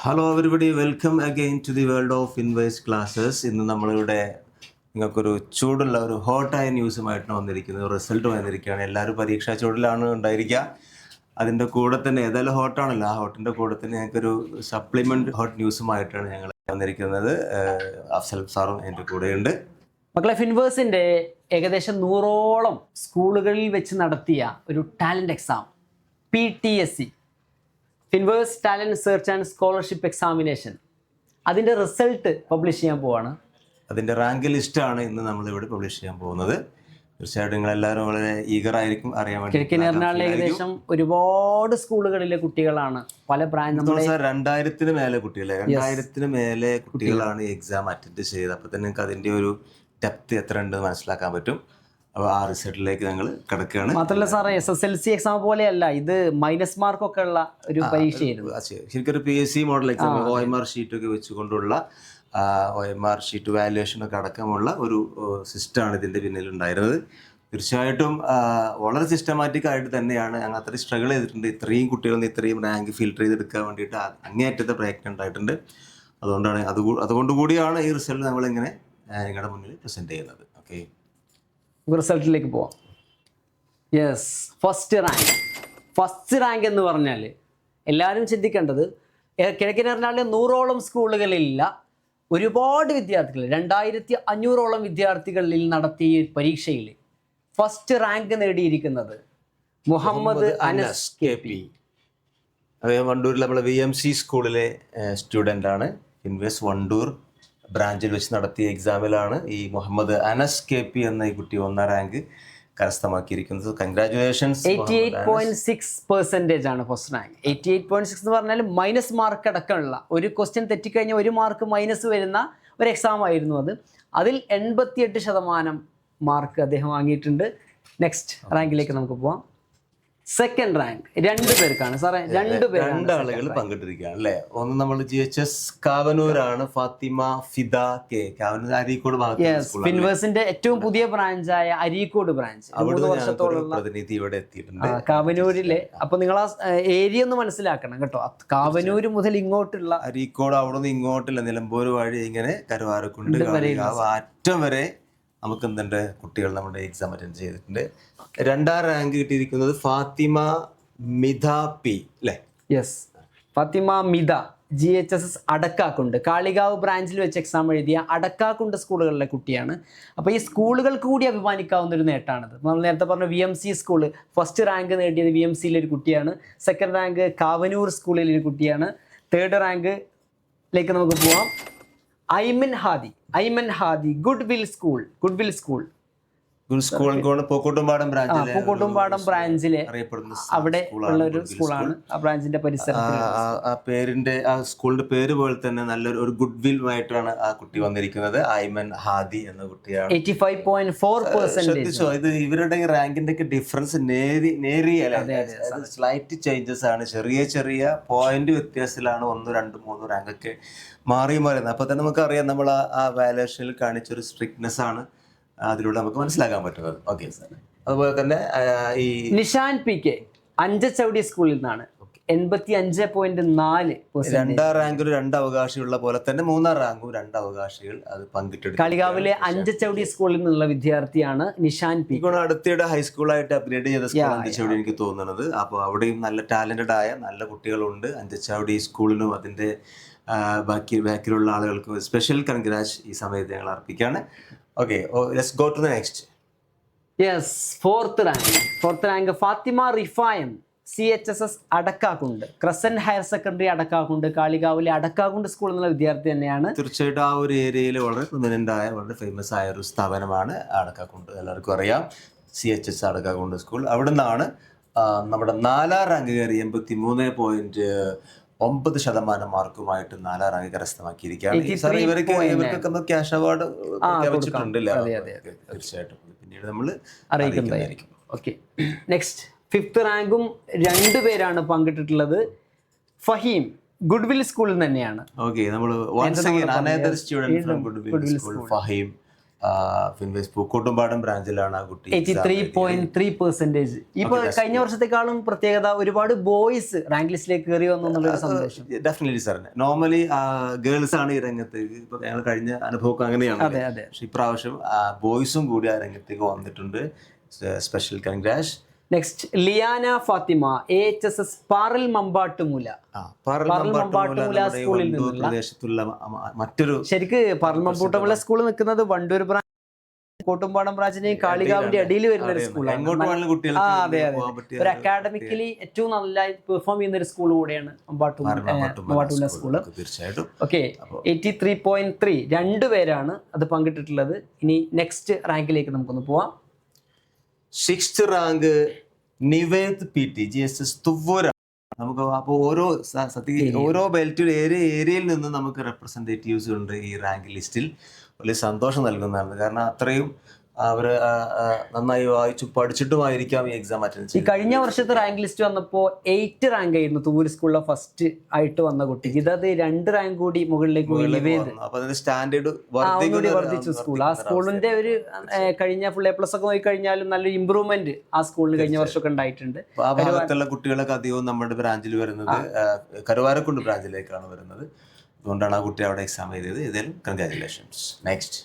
Hello everybody, welcome again to the world of Inverse Classes. ഇന്ന് നമ്മളിവിടെ നിങ്ങൾക്കൊരു ചൂടുള്ള ഒരു ഹോട്ടായ ന്യൂസുമായിട്ടാണ് വന്നിരിക്കുന്നത്. റിസൾട്ട് വന്നിരിക്കുകയാണ്. എല്ലാവരും പരീക്ഷാ ചൂടിലാണ് ഉണ്ടായിരിക്കുക. അതിൻ്റെ കൂടെ തന്നെ ഏതായാലും ഹോട്ടാണല്ലോ, ആ ഹോട്ടിൻ്റെ കൂടെ തന്നെ ഞങ്ങൾക്കൊരു സപ്ലിമെൻ്റ് ഹോട്ട് ന്യൂസുമായിട്ടാണ് ഞങ്ങൾ വന്നിരിക്കുന്നത്. അഫ്സൽ സാറും എൻ്റെ കൂടെയുണ്ട്. മക്കളെ, ഫിൻവേഴ്സിൻ്റെ ഏകദേശം 100ഓളം സ്കൂളുകളിൽ വെച്ച് നടത്തിയ ഒരു talent exam, PTSE, Finverse talent search and scholarship examination, അതിൻ്റെ റിസൾട്ട് പബ്ലിഷ് ചെയ്യാൻ പോവാണ്. അതിൻ്റെ റാങ്ക് ലിസ്റ്റാണ് ഇന്ന് നമ്മളിവിടെ പബ്ലിഷ് ചെയ്യാൻ പോകുന്നത്. തീർച്ചയായിട്ടും നിങ്ങളെല്ലാവരും വളരെ ഈഗറായിരിക്കും അറിയാൻ വേണ്ടി. കിഴക്കൻ എറണാകുളം ഏകദേശം ഒരുപാട് സ്കൂളുകളിലെ കുട്ടികളാണ്, പല ബ്രാഞ്ച് 2000 മേലെ കുട്ടികളെ 2000 മേലെ കുട്ടികളാണ് എക്സാം അറ്റൻഡ് ചെയ്തത്. അപ്പോൾ തന്നെ നിങ്ങൾക്ക് അതിൻ്റെ ഒരു ഡെപ്ത് എത്ര ഉണ്ടെന്ന് മനസ്സിലാക്കാൻ പറ്റും. അപ്പോൾ ആ റിസൾട്ടിലേക്ക് ഞങ്ങൾ കിടക്കുകയാണ്. മാത്രമല്ല സാറേ, SSLC എക്സാം പോലെയല്ല, ഇത് മൈനസ് മാർക്കൊക്കെ ഉള്ള ഒരു പരീക്ഷയായിരുന്നു. ശരിക്കും ഒരു PSC മോഡൽ എക്സാം, OMR ഷീറ്റൊക്കെ വെച്ചുകൊണ്ടുള്ള OMR ഷീറ്റ് വാല്യുവേഷനൊക്കെ അടക്കമുള്ള ഒരു സിസ്റ്റമാണ് ഇതിൻ്റെ പിന്നിലുണ്ടായിരുന്നത്. തീർച്ചയായിട്ടും വളരെ സിസ്റ്റമാറ്റിക് ആയിട്ട് തന്നെയാണ് ഞങ്ങൾ അത്രയും സ്ട്രഗിൾ ചെയ്തിട്ടുണ്ട്. ഇത്രയും കുട്ടികളിൽ ഇത്രയും റാങ്ക് ഫിൽട്ടർ ചെയ്തെടുക്കാൻ വേണ്ടിയിട്ട് അങ്ങേയറ്റത്തെ പ്രയത്നം ഉണ്ടായിട്ടുണ്ട്. അതുകൊണ്ട് കൂടിയാണ് ഈ റിസൾട്ട് നമ്മളിങ്ങനെ നിങ്ങളുടെ മുന്നിൽ പ്രസൻറ്റ് ചെയ്യുന്നത്. ഓക്കെ, റിസൾട്ടിലേക്ക് പോവാം. യെസ്, ഫസ്റ്റ് റാങ്ക് എന്ന് പറഞ്ഞാൽ എല്ലാവരും ചിന്തിക്കേണ്ടത്, കിഴക്കൻ എറണാകുളം 100ഓളം സ്കൂളുകളിലില്ല, ഒരുപാട് വിദ്യാർത്ഥികൾ, 2500ഓളം വിദ്യാർത്ഥികളിൽ നടത്തിയ പരീക്ഷയിൽ ഫസ്റ്റ് റാങ്ക് നേടിയിരിക്കുന്നത് മുഹമ്മദ് അനസ് KP. അദ്ദേഹം വണ്ടൂരിൽ നമ്മളെ VMC സ്കൂളിലെ സ്റ്റുഡൻ്റാണ്. ഇൻവേഴ്സ് വണ്ടൂർ ബ്രാഞ്ചിൽ വെച്ച് നടത്തിയ എക്സാമിലാണ് ഈ മുഹമ്മദ് അനസ് KP എന്ന ഈ കുട്ടി 1ാം റാങ്ക് കരസ്ഥമാക്കിയിരിക്കുന്നത്. കൺഗ്രാറ്റുലേഷൻസ്. 88.6% ആണ് ഫസ്റ്റ് റാങ്ക്. 88.6 എന്ന് പറഞ്ഞാൽ മൈനസ് മാർക്ക് അടക്കമുള്ള, ഒരു ക്വസ്റ്റ്യൻ തെറ്റിക്കഴിഞ്ഞാൽ 1 മാർക്ക് മൈനസ് വരുന്ന ഒരു എക്സാം ആയിരുന്നു അത്. അതിൽ 88% മാർക്ക് അദ്ദേഹം വാങ്ങിയിട്ടുണ്ട്. നെക്സ്റ്റ് റാങ്കിലേക്ക് നമുക്ക് പോവാം. സെക്കൻഡ് റാങ്ക് 2 പേർക്കാണ് സാറേ, 2 ആളുകൾ പങ്കിട്ടിരിക്കുകയാണ് അല്ലേ. ഒന്ന് നമ്മൾ GHS കാവനൂരാണ്, ഫാത്തിമ ഫിദ K, കാവനൂർ അരീക്കോട് ഭാഗത്ത്. ഫിൻവേഴ്സിന്റെ ഏറ്റവും പുതിയ ബ്രാഞ്ചായ അരീക്കോട് ബ്രാഞ്ച് 3 വർഷത്തോളം പ്രതിനിധി ഇവിടെ എത്തിയിട്ടുണ്ട് കാവനൂരിലെ. അപ്പൊ നിങ്ങൾ ആ ഏരിയ ഒന്ന് മനസ്സിലാക്കണം കേട്ടോ. കാവനൂര് മുതൽ ഇങ്ങോട്ടുള്ള, അരീക്കോട് അവിടെ നിന്ന് ഇങ്ങോട്ടുള്ള നിലമ്പൂർ വഴി ഇങ്ങനെ കരുവാരക്കുണ്ട് അറ്റം വരെ നമുക്ക് എന്തുണ്ട് കുട്ടികൾ നമ്മുടെ എക്സാം അറ്റൻഡ് ചെയ്തിട്ടുണ്ട്. 2ാം റാങ്ക് കിട്ടിയിരിക്കുന്നത് ഫാത്തിമ മിത P അല്ലേ? യെസ്, ഫാത്തിമ മിത GHSS അടക്കാക്കുണ്ട്, കാളികാവ് ബ്രാഞ്ചിൽ വെച്ച് എക്സാം എഴുതിയ അടക്കാക്കുണ്ട് സ്കൂളുകളിലെ കുട്ടിയാണ്. അപ്പോൾ ഈ സ്കൂളുകൾക്ക് കൂടി അഭിമാനിക്കാവുന്ന ഒരു നേട്ടമാണിത്. നമ്മൾ നേരത്തെ പറഞ്ഞ VMC സ്കൂള് ഫസ്റ്റ് റാങ്ക് നേടിയത് VMCയിലെ ഒരു കുട്ടിയാണ്. സെക്കൻഡ് റാങ്ക് കാവനൂർ സ്കൂളിലെ ഒരു കുട്ടിയാണ്. 3rd റാങ്കിലേക്ക് നമുക്ക് പോവാം. ഐമൻ ഹാദി ഗുഡ്വിൽ സ്കൂൾ പൂക്കോട്ടുംപാടം ബ്രാഞ്ചിലെ അവിടെ ഉള്ള ഒരു സ്കൂളാണ്. ആ ബ്രാഞ്ചിന്റെ പരിസരത്ത് ആ പേരിന്റെ, ആ സ്കൂളിന്റെ പേര് പോലെ തന്നെ നല്ലൊരു ഗുഡ് വിൽ ആയിട്ടാണ് ആ കുട്ടി വന്നിരിക്കുന്നത്. ഐമൻ ഹാദി എന്ന കുട്ടിയാണ്. 85.4%. ഇത് ഇവരുടെ റാങ്കിന്റെ ഒക്കെ ഡിഫറൻസ് നേരിയ സ്ലൈറ്റ് ചേഞ്ചസ് ആണ്. ചെറിയ പോയിന്റ് വ്യത്യാസത്തിലാണ് 1, 2, 3 റാങ്ക് ഒക്കെ മാറി മാറുന്നത്. അപ്പൊ തന്നെ നമുക്കറിയാം, നമ്മൾ ആ വാല്യുവേഷനിൽ കാണിച്ചൊരു സ്ട്രിക്ട്നെസ് ആണ് അതിലൂടെ നമുക്ക് മനസ്സിലാക്കാൻ പറ്റുന്നത്. Okay sir. അതുപോലെ തന്നെ ഈ നിഷാൻ PK അഞ്ചച്ചവടി സ്കൂളിൽ നിന്നാണ് 85.4%. 2ാം റാങ്കിൽ 2 അവകാശികളുള്ള പോലെ തന്നെ 3ാം റാങ്കും 2 അവകാശികൾ അത് പങ്കിട്ടെടുത്തു. കാളികാവിലെ അഞ്ചച്ചവടി സ്കൂളിൽ നിന്നുള്ള വിദ്യാർത്ഥിയാണ് നിഷാൻ PK. അടുത്തിടെ ഹൈസ്കൂളായിട്ട് അപ്ഗ്രേഡ് ചെയ്ത സ്കൂൾ അഞ്ചച്ചവടി എനിക്ക് തോന്നുന്നത്. അപ്പോൾ അവിടെയും നല്ല ടാലന്റഡ് ആയ നല്ല കുട്ടികളുണ്ട്. അഞ്ചച്ചവടി സ്കൂളിനും അതിൻ്റെ ബാക്കിലുള്ള ആളുകൾക്ക് സ്പെഷ്യൽ കൺഗ്രാറ്റ്സ് ഈ സമയത്ത് ഞങ്ങൾ അർപ്പിക്കുകയാണ്. Okay, let's go to the next. Yes, 4th rank Fathima Rifayam CHSS Adakkakundu, Crescent higher secondary Adakkakundu, കാളികാവിലെ അടക്കാക്കുണ്ട് സ്കൂളിൽ നിന്നുള്ള വിദ്യാർത്ഥി തന്നെയാണ്. തീർച്ചയായിട്ടും ആ ഒരു ഏരിയയിൽ വളരെ പ്രൊമിനൻ്റ് ആയ, വളരെ ഫേമസ് ആയ ഒരു സ്ഥാപനമാണ് അടക്കാക്കുണ്ട്. എല്ലാവർക്കും അറിയാം, CHS അടക്കാക്കുണ്ട് സ്കൂൾ. അവിടെ നിന്നാണ് നമ്മുടെ 4ാം റാങ്ക് കയറി 83.9% മാർക്കുമായിട്ട് 4ാം റാങ്ക് കരസ്ഥമാക്കിയിരിക്കുകയാണ്. ഇവർക്കൊക്കെ ക്യാഷ് അവാർഡ് പ്രഖ്യാപിച്ചിട്ടുണ്ടല്ലേ? തീർച്ചയായിട്ടും പിന്നീട് നമ്മൾ അറിയിക്കുന്നതായിരിക്കും. ഓക്കെ, നെക്സ്റ്റ് 5th റാങ്കും 2 പേരാണ് പങ്കിട്ടിട്ടുള്ളത്. ഫഹീം ഗുഡ്വിൽ സ്കൂളിൽ തന്നെയാണ്. ഓക്കെ, നമ്മൾ once again another student from Goodwill school, Faheem. Finverse Pookkottumpadam ബ്രാഞ്ചിലാണ് ആ കുട്ടി 83.3%. ഇപ്പൊ കഴിഞ്ഞ വർഷത്തെക്കാളും പ്രത്യേകത ഒരുപാട് ബോയ്സ് റാങ്ക് ലിസ്റ്റിലേക്ക് കയറി വന്നു എന്നുള്ളൊരു സന്തോഷം. Definitely sir. നോർമലി ഗേൾസ് ആണ് ഈ രംഗത്തേക്ക്, ഇപ്പൊ ഞങ്ങൾ കഴിഞ്ഞ അനുഭവം അങ്ങനെയാണ്. പക്ഷെ ഇപ്രാവശ്യം ബോയ്സും കൂടി ആ രംഗത്തേക്ക് വന്നിട്ടുണ്ട്. Special congrats. നെക്സ്റ്റ് ലിയാന ഫാത്തിമ, AHSS പാറൽ മമ്പാട്ടുമുല. സ്കൂളിൽ നിന്നുള്ള പ്രദേശത്തുള്ള മറ്റൊരു, ശരിക്ക് പാറൽ മമ്പാട്ടുമുല സ്കൂൾ നിൽക്കുന്നത് വണ്ടൂർ ബ്രാഞ്ച് കോട്ടുംപാടം ബ്രാഞ്ചിനെയും കാളികാവിന്റെ അടിയിൽ വരുന്ന ഒരു സ്കൂളാണ്. അതെ അതെ, ഒരു അക്കാഡമിക്കലി ഏറ്റവും നല്ല പെർഫോം ചെയ്യുന്ന ഒരു സ്കൂൾ കൂടെയാണ് മമ്പാട്ടുമുല സ്കൂള്. തീർച്ചയായിട്ടും. ഓക്കെ, 83.3 രണ്ടുപേരാണ് അത് പങ്കിട്ടിട്ടുള്ളത്. ഇനി നെക്സ്റ്റ് റാങ്കിലേക്ക് നമുക്കൊന്ന് പോവാം. 6th rank Nived PT GSS തുവ്വൂര. നമുക്ക് അപ്പോൾ ഓരോ ബെൽറ്റ് ഏരിയയിൽ നിന്ന് നമുക്ക് റെപ്രസെൻറ്റേറ്റീവ്സ് ഉണ്ട് ഈ റാങ്ക് ലിസ്റ്റിൽ. വലിയ സന്തോഷം നൽകുന്നതാണ്. കാരണം അത്രയും അവർ നന്നായി വായിച്ചു പഠിച്ചിട്ടുമായിരിക്കാം ഈ എക്സാം അറ്റൻഡ് ഈ കഴിഞ്ഞ വർഷത്തെ റാങ്ക് ലിസ്റ്റ് വന്നപ്പോൾ 8 റാങ്ക് ആയിരുന്നു തൂര് സ്കൂളിലെ ഫസ്റ്റ് ആയിട്ട് വന്ന കുട്ടിക്ക്. ഇതത് 2 റാങ്ക് കൂടി മുകളിലേക്ക് സ്റ്റാൻഡേർഡ് വർദ്ധിച്ചു സ്കൂൾ. ആ സ്കൂളിന്റെ ഒരു കഴിഞ്ഞ ഫുൾ A+ ഒക്കെ നോക്കി കഴിഞ്ഞാലും നല്ലൊരു ഇമ്പ്രൂവ്മെന്റ് ആ സ്കൂളിൽ കഴിഞ്ഞ വർഷമൊക്കെ ഉണ്ടായിട്ടുണ്ട്. ആ ഭാഗത്തുള്ള കുട്ടികളൊക്കെ അധികവും നമ്മുടെ ബ്രാഞ്ചിൽ വരുന്നത് കരുവാരക്കുണ്ട് ബ്രാഞ്ചിലേക്കാണ് വരുന്നത്. അതുകൊണ്ടാണ് ആ കുട്ടി അവിടെ എക്സാം എഴുതിയത്. ഏതായാലും കൺഗ്രാറ്റുലേഷൻസ്. നെക്സ്റ്റ്.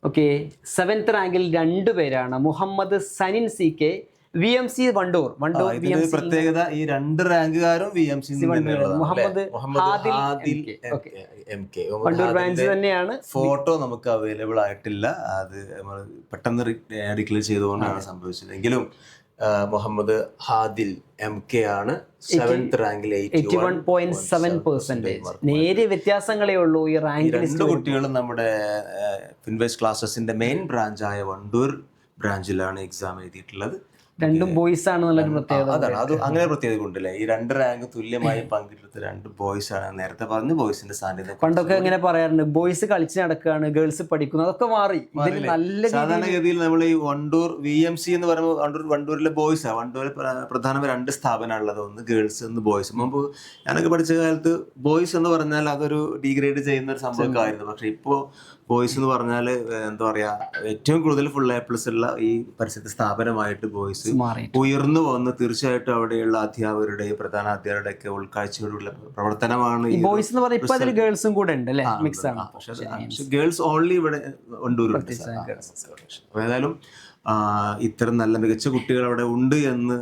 ഓക്കെ, 7th റാങ്കിൽ 2 പേരാണ്. Muhammad Sanin CK, VMC Wandoor. പ്രത്യേകത ഈ 2 റാങ്കുകാരും VMC Muhammad Hadil MK Wandoor branch തന്നെയാണ്. ഫോട്ടോ നമുക്ക് അവൈലബിൾ ആയിട്ടില്ല, അത് നമ്മൾ പെട്ടെന്ന് ഡിക്ലെയർ ചെയ്തുകൊണ്ടാണ് സംഭവിച്ചത്. എങ്കിലും മുഹമ്മദ് ഹാദിൽ MK ആണ് 7th റാങ്കിൽ 81.7%. നേരിയ വ്യത്യാസങ്ങളേ ഉള്ളൂ ഈ റാങ്ക് ലിസ്റ്റ്. 2 കുട്ടികളും നമ്മുടെ ഫിൻവേസ് ക്ലാസസിന്റെ മെയിൻ ബ്രാഞ്ചായ വണ്ടൂർ ബ്രാഞ്ചിലാണ് എക്സാം എഴുതിയിട്ടുള്ളത്. രണ്ടും ബോയ്സ് ആണെന്നുള്ളൊരു പ്രത്യേകത. അതാണ്, അത് അങ്ങനെ പ്രത്യേകത ഉണ്ടല്ലേ. ഈ 2 റാങ്ക് തുല്യമായി പങ്കെടുത്ത 2 ബോയ്സ് ആണ്. നേരത്തെ പറഞ്ഞു ബോയ്സിന്റെ സാന്നിധ്യം. പണ്ടൊക്കെ എങ്ങനെ പറയാറുണ്ട്, ബോയ്സ് കളിച്ച് നടക്കുകയാണ്, ഗേൾസ് പഠിക്കുന്നു. അതൊക്കെ മാറി. സാധാരണഗതിയിൽ നമ്മൾ ഈ വണ്ടൂർ VMC എന്ന് പറയുമ്പോൾ വണ്ടൂരിലെ ബോയ്സാണ്. വണ്ടൂരിൽ പ്രധാനമായി 2 സ്ഥാപനമുള്ളത്, ഒന്ന് ഗേൾസ്, ഒന്ന് ബോയ്സ്. മുമ്പ് ഞാനൊക്കെ പഠിച്ച കാലത്ത് ബോയ്സ് എന്ന് പറഞ്ഞാൽ അതൊരു ഡീഗ്രേഡ് ചെയ്യുന്ന ഒരു സംഭവമൊക്കെ ആയിരുന്നു. പക്ഷെ ഇപ്പോൾ ബോയ്സ് എന്ന് പറഞ്ഞാൽ എന്താ പറയാ, ഏറ്റവും കൂടുതൽ ഫുൾ A+ ഉള്ള ഈ പരിസരത്തെ സ്ഥാപനമായിട്ട് ബോയ്സ് ഉയർന്നു വന്ന് തീർച്ചയായിട്ടും അവിടെയുള്ള അധ്യാപകരുടെയും പ്രധാന അധ്യാപകരുടെ ഒക്കെ ഉൾക്കാഴ്ചയോടുള്ള പ്രവർത്തനമാണ് ഈ ബോയ്സ് എന്ന് പറയുന്നത്. ഇപ്പൊ അതിൽ ഗേൾസും കൂടെ ഉണ്ട് അല്ലേ, മിക്സ് ആണ്. ഗേൾസ് ഓൺലി ഇവിടെ വണ്ടൂരുണ്ട്. ഏതായാലും ഇത്തരം നല്ല മികച്ച കുട്ടികൾ അവിടെ ഉണ്ട് എന്ന്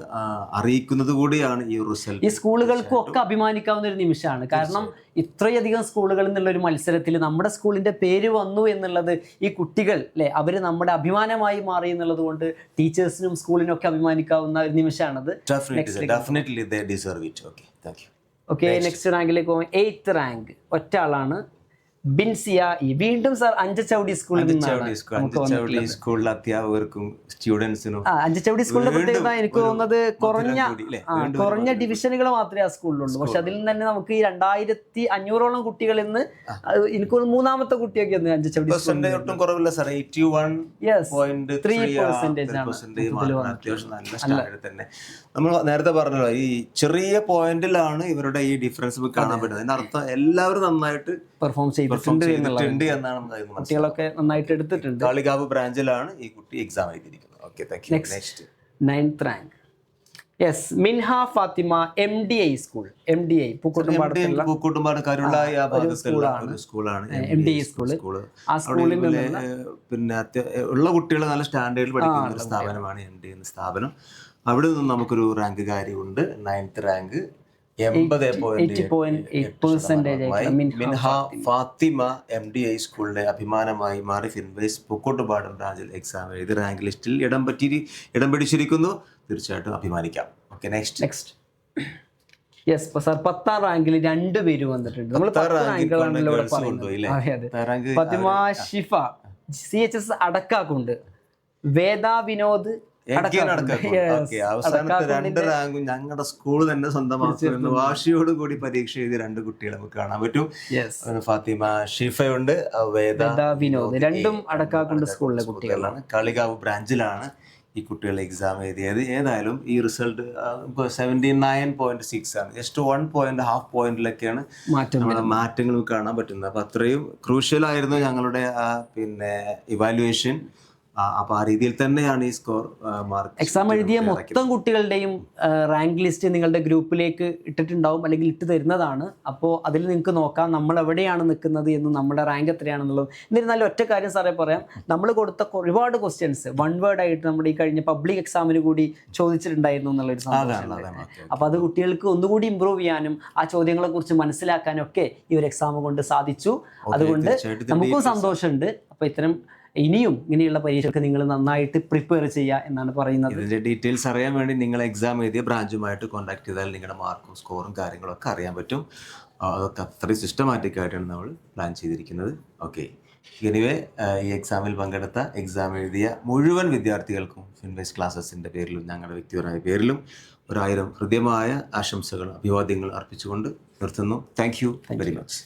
അറിയിക്കുന്നത് കൂടിയാണ് ഈ റിസൾട്ട്. ഈ സ്കൂളുകൾക്കും ഒക്കെ അഭിമാനിക്കാവുന്ന ഒരു നിമിഷമാണ്. കാരണം ഇത്രയധികം സ്കൂളുകളിൽ നിന്നുള്ള ഒരു മത്സരത്തിൽ നമ്മുടെ സ്കൂളിന്റെ പേര് വന്നു എന്നുള്ളത് ഈ കുട്ടികൾ അല്ലെ, അവര് നമ്മുടെ അഭിമാനമായി മാറി എന്നുള്ളത് കൊണ്ട് ടീച്ചേഴ്സിനും സ്കൂളിനും ഒക്കെ അഭിമാനിക്കാവുന്ന ഒരു നിമിഷമാണത്. ഓക്കെ, നെക്സ്റ്റ് റാങ്കിലേക്ക് പോകും. 8th റാങ്ക് ഒറ്റ ആളാണ്, ബിൻസിയ E. വീണ്ടും സാർ അഞ്ചച്ചവടി സ്കൂളിൽ സ്കൂളിലെ അധ്യാപകർക്കും സ്റ്റുഡൻസിനും. അഞ്ചച്ചവടി സ്കൂളിന്റെ പ്രത്യേകത എനിക്ക് തോന്നുന്നത് കുറഞ്ഞ ഡിവിഷനുകൾ മാത്രമേ ആ സ്കൂളിലുള്ളൂ. പക്ഷെ അതിൽ നിന്ന് തന്നെ നമുക്ക് ഈ 2500ഓളം കുട്ടികളിൽ നിന്ന് എനിക്ക് തോന്നുന്നു 3ാമത്തെ കുട്ടിയൊക്കെ അഞ്ചച്ചവടി ഒട്ടും കുറവില്ല സാർ. 81.3% തന്നെ. നമ്മൾ നേരത്തെ പറഞ്ഞല്ലോ, ഈ ചെറിയ പോയിന്റിലാണ് ഇവരുടെ ഈ ഡിഫറൻസ് കാണാൻ പറ്റുന്നത്. അതിനർത്ഥം എല്ലാവരും നന്നായിട്ട് പെർഫോം ചെയ്തിട്ടുണ്ട് എന്നാണ് കുട്ടികളൊക്കെ നന്നായിട്ട് എടുത്തിട്ടുണ്ട്. കാളികാവ് ബ്രാഞ്ചിലാണ് ഈ കുട്ടി എക്സാം എഴുതിയിരിക്കുന്നത്. Okay, thank you. Next 9th rank. Yes, Minha Fathima MDI school. MDI Pookkottumpadam Karulai ആ ഭാഗത്തുള്ള ഒരു സ്കൂളാണ് MDI സ്കൂൾ. ആ സ്കൂളിൽ പിന്നെ ഉള്ള കുട്ടികൾ നല്ല സ്റ്റാൻഡേർഡിൽ പഠിക്കുന്ന ഒരു സ്ഥാപനമാണ് MDI എന്ന സ്ഥാപനം. അവിടെ നിന്നും നമുക്കൊരു റാങ്കുകാരി ഉണ്ട്. 9th rank 80.8%. മിൻഹ ഫാത്തിമ MDI സ്കൂളിന്റെ അഭിമാനമായി മാറി ഫിൻവേസ് പൂക്കോട്ടുംപാടം ബ്രാഞ്ചിൽ എക്സാം എഴുതി റാങ്ക് ലിസ്റ്റിൽ ഇടം പിടിച്ചിരിക്കുന്നു. തീർച്ചയായിട്ടും അഭിമാനിക്കാം. Okay, next. യെസ് സാർ, 10ാം റാങ്കിൽ 2 പേര് വന്നിട്ടുണ്ട്. നമ്മൾ 10 റാങ്കുകളാണല്ലോ പറയുന്നത്. ഫാത്തിമ ഷിഫ CHS അടക്കാക്കുണ്ട്, വേദ വിനോദ് അവസാനത്തെ 2 റാങ്കും ഞങ്ങളുടെ സ്കൂൾ തന്നെ സ്വന്തമാക്കുമെന്ന് വാശിയോട് കൂടി പരീക്ഷ എഴുതിയ 2 കുട്ടികളെ നമുക്ക് കാണാൻ പറ്റും. ഫാത്തിമ ഷിഫയുണ്ട്, വേദ വിനോദ്. രണ്ടും അടക്കാക്കുണ്ട് സ്കൂളിലെ കുട്ടികളാണ്. കാളികാവ് ബ്രാഞ്ചിലാണ് ഈ കുട്ടികൾ എക്സാം എഴുതിയത്. ഏതായാലും ഈ റിസൾട്ട് ഇപ്പോൾ 79.6 ആണ്. ജസ്റ്റ് 1.5 പോയിന്റിലൊക്കെയാണ് നമ്മുടെ മാറ്റങ്ങൾ കാണാൻ പറ്റുന്നത്. അപ്പോൾ അത്രയും ക്രൂഷ്യലായിരുന്നു ഞങ്ങളുടെ പിന്നെ ഇവാലുവേഷൻ. അപ്പോൾ ആ രീതിയിൽ തന്നെയാണ് ഈ സ്കോർ മാർക്ക്. എക്സാം എഴുതിയ മൊത്തം കുട്ടികളുടെയും റാങ്ക് ലിസ്റ്റ് നിങ്ങളുടെ ഗ്രൂപ്പിലേക്ക് ഇട്ടിട്ടുണ്ടാവും, അല്ലെങ്കിൽ ഇട്ട് തരുന്നതാണ്. അപ്പോൾ അതിൽ നിങ്ങൾക്ക് നോക്കാം നമ്മൾ എവിടെയാണ് നിൽക്കുന്നത് എന്ന്, നമ്മുടെ റാങ്ക് എത്രയാണെന്നുള്ളത്. എന്നിരുന്നാലും ഒറ്റ കാര്യം സാറേ പറയാം, നമ്മൾ കൊടുത്ത ഒരുപാട് ക്വസ്റ്റ്യൻസ് വൺ വേർഡ് ആയിട്ട് നമ്മുടെ ഈ കഴിഞ്ഞ പബ്ലിക് എക്സാമിന് കൂടി ചോദിച്ചിട്ടുണ്ടായിരുന്നു എന്നുള്ളൊരു സംഭവം. അപ്പോൾ അത് കുട്ടികൾക്ക് ഒന്നുകൂടി ഇമ്പ്രൂവ് ചെയ്യാനും ആ ചോദ്യങ്ങളെ കുറിച്ച് മനസ്സിലാക്കാനും ഒക്കെ ഈ ഒരു എക്സാം കൊണ്ട് സാധിച്ചു. അതുകൊണ്ട് നമുക്കും സന്തോഷമുണ്ട്. അപ്പോൾ ഇത്തരം ഇനിയും ഇങ്ങനെയുള്ള പരീക്ഷകൾക്ക് നിങ്ങൾ നന്നായിട്ട് പ്രിപ്പയർ ചെയ്യുക എന്നാണ് പറയുന്നത്. ഇതിന്റെ ഡീറ്റെയിൽസ് അറിയാൻ വേണ്ടി നിങ്ങൾ എക്സാം എഴുതിയ ബ്രാഞ്ചുമായിട്ട് കോൺടാക്ട് ചെയ്താൽ നിങ്ങളുടെ മാർക്കും സ്കോറും കാര്യങ്ങളൊക്കെ അറിയാൻ പറ്റും. അതൊക്കെ അത്രയും സിസ്റ്റമാറ്റിക് ആയിട്ടാണ് നമ്മൾ പ്ലാൻ ചെയ്തിരിക്കുന്നത്. ഓക്കെ, എനിവേ ഈ എക്സാമിൽ പങ്കെടുത്ത എക്സാം എഴുതിയ മുഴുവൻ വിദ്യാർത്ഥികൾക്കും ഫിൻവൈസ് ക്ലാസ്സസിൻ്റെ പേരിലും ഞങ്ങളുടെ വ്യക്തിപരമായ പേരിലും 1000 ഹൃദ്യമായ ആശംസകൾ, അഭിവാദ്യങ്ങൾ അർപ്പിച്ചുകൊണ്ട് നിർത്തുന്നു. Thank you very much.